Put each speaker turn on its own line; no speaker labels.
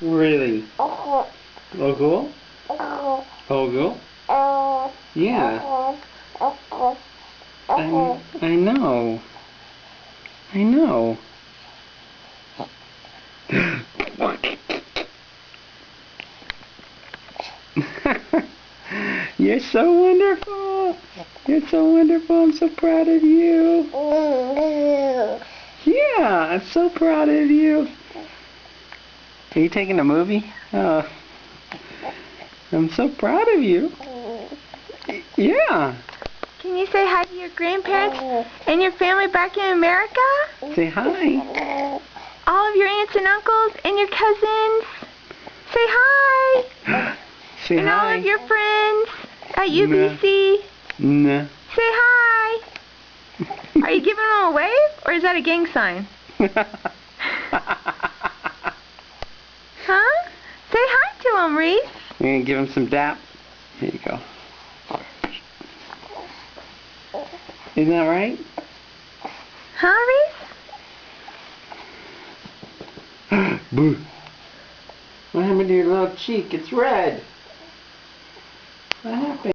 Really? Ogle? Ogle? Yeah. I know. I know. You're so wonderful. You're so wonderful. I'm so proud of you. Yeah, I'm so proud of you. Are you taking a movie? Oh, I'm so proud of you. Yeah.
Can you say hi to your grandparents and your family back in America?
Say hi.
All of your aunts and uncles and your cousins. Say hi.
Say
and
hi.
all of your friends at UBC.
Nah.
Say hi. Are you giving them a wave or is that a gang sign? Huh? Say hi to them, Reese.
You're going to give him some dap? Here you go. Isn't that right?
Huh, Reese?
Boo. What happened to your little cheek? It's red. What happened?